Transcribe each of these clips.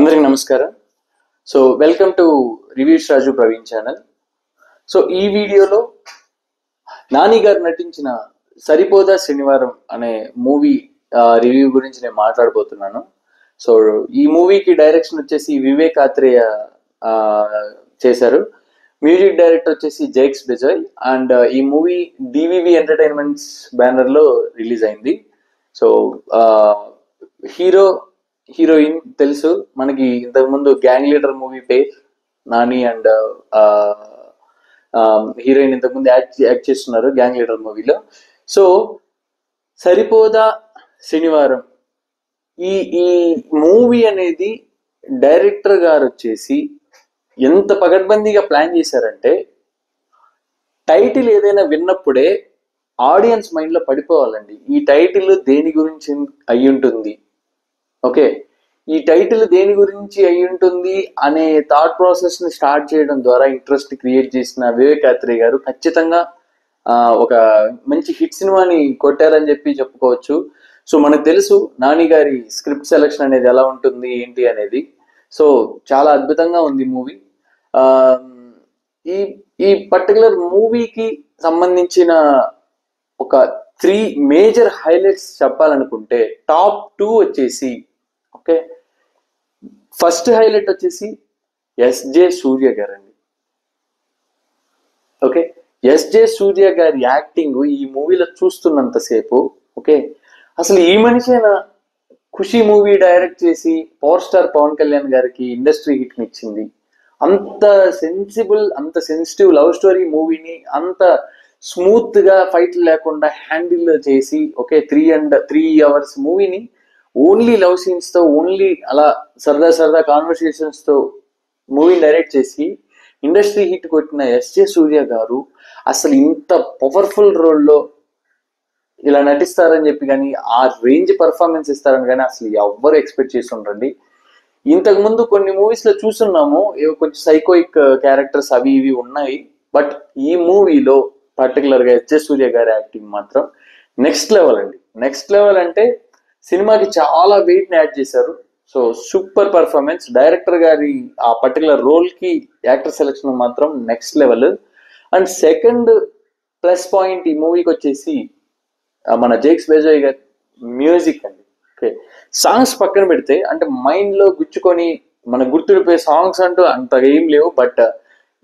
అందరికి నమస్కారం. So welcome two reviews రాజు Praveen channel. So ఈ వీడియోలో నాని గారు నటించిన సరిపోదా శనివారం అనే మూవీ రివ్యూ గురించి నేను మాట్లాడబోతున్నాను. సో ఈ మూవీకి డైరెక్షన్ వచ్చేసి వివేక్ ఆత్రేయ చేశారు. మ్యూజిక్ డైరెక్టర్ వచ్చేసి జేక్స్ బెజాయ్. అండ్ ఈ మూవీ డివివి ఎంటర్టైన్మెంట్స్ బ్యానర్ లో రిలీజ్ అయింది. సో హీరోయిన్ తెలుసు మనకి, ఇంతకు ముందు గ్యాంగ్ లీడర్ మూవీ పేరు నాని. అండ్ హీరోయిన్ ఇంతకు ముందు యాక్ట్ చేస్తున్నారు గ్యాంగ్ లీడర్ మూవీలో. సో సరిపోదా శనివారం ఈ ఈ మూవీ అనేది డైరెక్టర్ గారు వచ్చేసి ఎంత పగడ్బందీగా ప్లాన్ చేశారంటే, టైటిల్ ఏదైనా విన్నప్పుడే ఆడియన్స్ మైండ్ లో పడిపోవాలండి. ఈ టైటిల్ దేని గురించి అయి ఉంటుంది, ఓకే, ఈ టైటిల్ దేని గురించి అయి ఉంటుంది అనే థాట్ ప్రాసెస్ ని స్టార్ట్ చేయడం ద్వారా ఇంట్రెస్ట్ క్రియేట్ చేసిన వివేక్ ఆత్రేయ గారు ఖచ్చితంగా ఒక మంచి హిట్ సినిమాని కొట్టారని చెప్పుకోవచ్చు. సో మనకు తెలుసు నాని గారి స్క్రిప్ట్ సెలెక్షన్ అనేది ఎలా ఉంటుంది ఏంటి అనేది. సో చాలా అద్భుతంగా ఉంది మూవీ. ఈ ఈ పర్టికులర్ మూవీకి సంబంధించిన ఒక 3 మేజర్ హైలైట్స్ చెప్పాలనుకుంటే, టాప్ 2 వచ్చేసి, ఓకే, ఫస్ట్ హైలైట్ వచ్చేసి ఎస్జే సూర్య గారు అండి. ఓకే, ఎస్జే సూర్య గారి యాక్టింగ్ ఈ మూవీలో చూస్తున్నంతసేపు, ఓకే, అసలు ఈ మనిషేనా ఖుషి మూవీ డైరెక్ట్ చేసి పవర్ స్టార్ పవన్ కళ్యాణ్ గారికి ఇండస్ట్రీ హిట్ ఇచ్చింది. అంత సెన్సిబుల్, అంత సెన్సిటివ్ లవ్ స్టోరీ మూవీని అంత స్మూత్ గా ఫైట్ లేకుండా హ్యాండిల్ చేసి, ఓకే, 3 అవర్స్ మూవీని ఓన్లీ లవ్ సీన్స్ తో, ఓన్లీ అలా సరదా కాన్వర్సేషన్స్ తో మూవీ డైరెక్ట్ చేసి ఇండస్ట్రీ హిట్ కొట్టిన ఎస్జే సూర్య గారు అసలు ఇంత పవర్ఫుల్ రోల్లో ఇలా నటిస్తారని చెప్పి కానీ, ఆ రేంజ్ పర్ఫార్మెన్స్ ఇస్తారని కానీ అసలు ఎవ్వరు ఎక్స్పెక్ట్ చేసి ఉండరండి. ఇంతకు ముందు కొన్ని మూవీస్ లో చూస్తున్నాము, కొంచెం సైకోయిక్ క్యారెక్టర్స్ అవి ఇవి ఉన్నాయి. బట్ ఈ మూవీలో పర్టికులర్ గా ఎస్జే సూర్య గారి యాక్టింగ్ మాత్రం నెక్స్ట్ లెవెల్ అండి. నెక్స్ట్ లెవెల్ అంటే సినిమాకి చాలా వెయిట్ ని యాడ్ చేశారు. So super performance. డైరెక్టర్ గారి ఆ పర్టికులర్ రోల్ కి యాక్టర్ సెలెక్షన్ మాత్రం next level. And second plus point ఈ మూవీకి వచ్చేసి మన జేక్స్ బెజాయ్ గారి మ్యూజిక్ అండి. ఓకే, సాంగ్స్ పక్కన పెడితే, అంటే మైండ్ లో గుచ్చుకొని మన గుర్తుండిపోయే సాంగ్స్ అంటూ అంత ఏం లేవు. But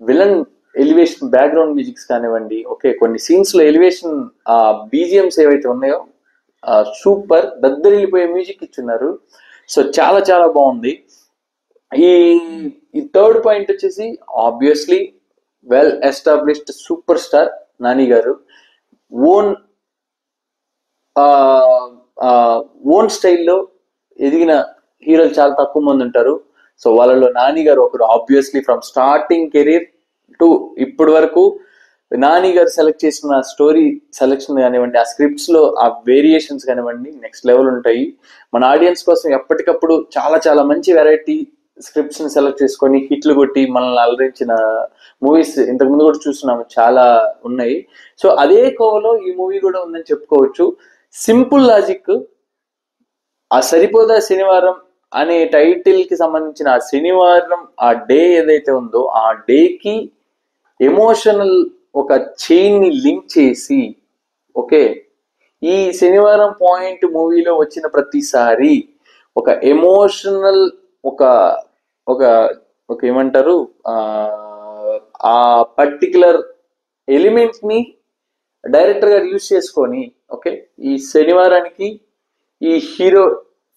villain elevation background musics కానివ్వండి, ఓకే, కొన్ని సీన్స్ లో ఎలివేషన్ బీజిఎంస్ ఏవైతే ఉన్నాయో సూపర్ దద్దరిల్లిపోయే మ్యూజిక్ ఇచ్చున్నారు. సో చాలా చాలా బాగుంది. ఈ థర్డ్ పాయింట్ వచ్చేసి obviously well established super star Nani గారు. ఓన్ స్టైల్లో ఎదిగిన హీరోలు చాలా తక్కువ మంది ఉంటారు. సో వాళ్ళలో నాని గారు ఒకరు. Obviously from starting career to ఇప్పటి వరకు నాని గారు సెలెక్ట్ చేసిన స్టోరీ సెలెక్షన్ కానివ్వండి, ఆ స్క్రిప్ట్స్ లో ఆ వేరియేషన్స్ కానివ్వండి నెక్స్ట్ లెవెల్ ఉంటాయి. మన ఆడియన్స్ కోసం ఎప్పటికప్పుడు చాలా చాలా మంచి వెరైటీ స్క్రిప్ట్స్ ని సెలెక్ట్ చేసుకొని హిట్లు కొట్టి మనల్ని అలరించిన మూవీస్ ఇంతకు ముందు కూడా చూస్తున్నాము, చాలా ఉన్నాయి. సో అదే కోవలో ఈ మూవీ కూడా ఉందని చెప్పుకోవచ్చు. సింపుల్ లాజిక్, ఆ సరిపోదా శనివారం అనే టైటిల్ కి సంబంధించిన ఆ శనివారం, ఆ డే ఏదైతే ఉందో ఆ డేకి ఎమోషనల్ ఒక చైన్ ని లింక్ చేసి, ఓకే, ఈ శనివారం పాయింట్ మూవీలో వచ్చిన ప్రతిసారి ఒక ఎమోషనల్ ఒక ఒక ఒక ఏమంటారు ఆ పర్టికులర్ ఎలిమెంట్ ని డైరెక్టర్ గారు యూజ్ చేసుకొని, ఓకే, ఈ శనివారానికి ఈ హీరో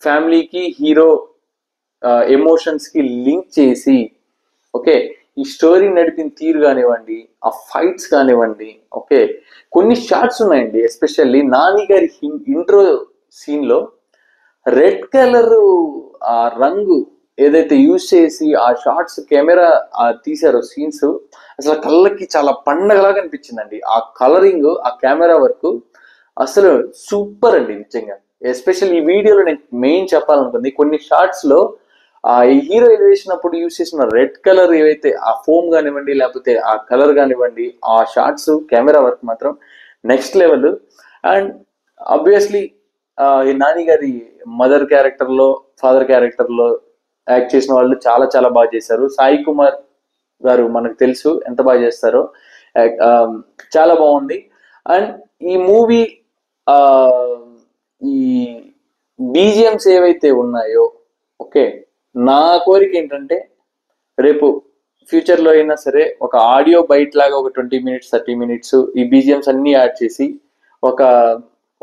ఫ్యామిలీకి, హీరో ఎమోషన్స్ కి లింక్ చేసి, ఓకే, ఈ స్టోరీ నడిపిన తీరు కానివ్వండి, ఆ ఫైట్స్ కానివ్వండి, ఓకే, కొన్ని షార్ట్స్ ఉన్నాయండి. ఎస్పెషల్లీ నాని గారి ఇంట్రో సీన్ లో రెడ్ కలర్ ఆ రంగు ఏదైతే యూజ్ చేసి ఆ షార్ట్స్ కెమెరా తీసారో సీన్స్, అసలు కళ్ళకి చాలా పండగలాగా అనిపించిందండి. ఆ కలరింగ్, ఆ కెమెరా వర్క్ అసలు సూపర్ అండి నిజంగా. ఎస్పెషల్ ఈ వీడియోలో నేను మెయిన్ చెప్పాలనుకుంది, కొన్ని షార్ట్స్ లో ఈ హీరో ఎలివేషన్ అప్పుడు యూజ్ చేసిన రెడ్ కలర్ ఏవైతే ఆ ఫోమ్ కానివ్వండి, లేకపోతే ఆ కలర్ కానివ్వండి, ఆ షార్ట్స్ కెమెరా వర్క్ మాత్రం నెక్స్ట్ లెవెల్. అండ్ ఆబ్వియస్లీ ఈ నాని గారి మదర్ క్యారెక్టర్ లో, ఫాదర్ క్యారెక్టర్ లో యాక్ట్ చేసిన వాళ్ళు చాలా చాలా బాగా చేశారు. సాయి కుమార్ గారు మనకు తెలుసు ఎంత బాగా చేస్తారో. చాలా బాగుంది. అండ్ ఈ మూవీ ఈ బీజిఎంస్ ఏవైతే ఉన్నాయో, ఓకే, నా కోరిక ఏంటంటే రేపు ఫ్యూచర్లో అయినా సరే ఒక ఆడియో బైట్ లాగా ఒక 20 minutes 30 minutes ఈ బీజిఎంస్ అన్ని యాడ్ చేసి ఒక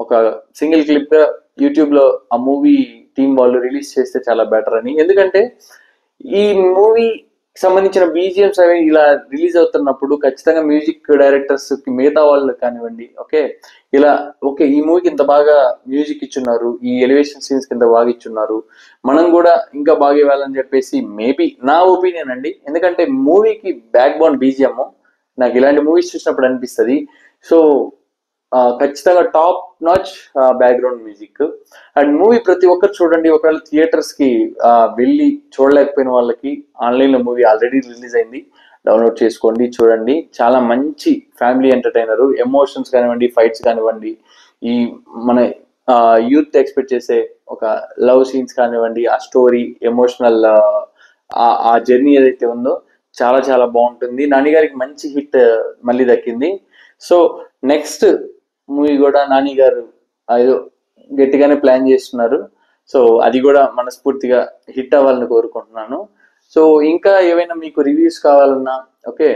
ఒక సింగిల్ క్లిప్ గా యూట్యూబ్ లో ఆ మూవీ టీం వాళ్ళు రిలీజ్ చేస్తే చాలా బెటర్ అని. ఎందుకంటే ఈ మూవీ సంబంధించిన బీజిఎంస్ అవి ఇలా రిలీజ్ అవుతున్నప్పుడు ఖచ్చితంగా మ్యూజిక్ డైరెక్టర్స్ కి మిగతా వాళ్ళు కానివ్వండి, ఓకే, ఇలా ఓకే ఈ మూవీకి ఇంత బాగా మ్యూజిక్ ఇచ్చున్నారు, ఈ ఎలివేషన్ సీన్స్ కింద బాగా ఇచ్చున్నారు, మనం కూడా ఇంకా బాగా ఇవ్వాలని చెప్పేసి మేబీ నా ఒపీనియన్ అండి. ఎందుకంటే మూవీకి బ్యాక్ బోన్ బీజిఎం నాకు ఇలాంటి మూవీస్ చూసినప్పుడు అనిపిస్తుంది. సో ఖచ్చితంగా top notch background music. And movie ప్రతి ఒక్కరు చూడండి. ఒకవేళ థియేటర్స్ కి వెళ్ళి చూడలేకపోయిన వాళ్ళకి ఆన్లైన్ లో మూవీ ఆల్రెడీ రిలీజ్ అయింది, డౌన్లోడ్ చేసుకోండి, చూడండి. చాలా మంచి ఫ్యామిలీ ఎంటర్టైనర్. ఎమోషన్స్ కానివ్వండి, ఫైట్స్ కానివ్వండి, ఈ మన యూత్ ఎక్స్పెక్ట్ చేసే ఒక లవ్ సీన్స్ కానివ్వండి, ఆ స్టోరీ ఎమోషనల్ ఆ జర్నీ ఏదైతే ఉందో చాలా చాలా బాగుంటుంది. నాని గారికి మంచి హిట్ మళ్ళీ దక్కింది. సో నెక్స్ట్ మూవీ కూడా నాని గారు ఏదో గట్టిగానే ప్లాన్ చేస్తున్నారు. సో అది కూడా మనస్ఫూర్తిగా హిట్ అవ్వాలని కోరుకుంటున్నాను. సో ఇంకా ఏవైనా మీకు రివ్యూస్ కావాలన్నా, ఓకే,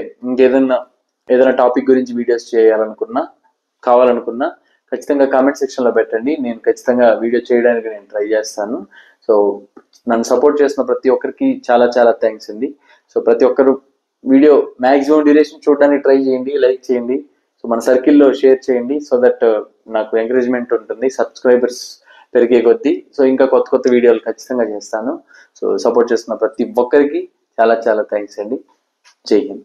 ఏదైనా టాపిక్ గురించి వీడియోస్ కావాలనుకున్నా ఖచ్చితంగా కామెంట్ సెక్షన్ లో పెట్టండి. నేను ఖచ్చితంగా వీడియో చేయడానికి నేను ట్రై చేస్తాను. సో నన్ను సపోర్ట్ చేసిన ప్రతి ఒక్కరికి చాలా చాలా థ్యాంక్స్ అండి. సో ప్రతి ఒక్కరు వీడియో మ్యాక్సిమం డ్యూరేషన్ చూడడానికి ట్రై చేయండి, లైక్ చేయండి, సో మన సర్కిల్లో షేర్ చేయండి. సో దట్ నాకు ఎంకరేజ్మెంట్ ఉంటుంది, సబ్స్క్రైబర్స్ పెరిగే కొద్దీ. సో ఇంకా కొత్త కొత్త వీడియోలు ఖచ్చితంగా చేస్తాను. సో సపోర్ట్ చేస్తున్న ప్రతి ఒక్కరికి చాలా చాలా థ్యాంక్స్ అండి. జై హింద్.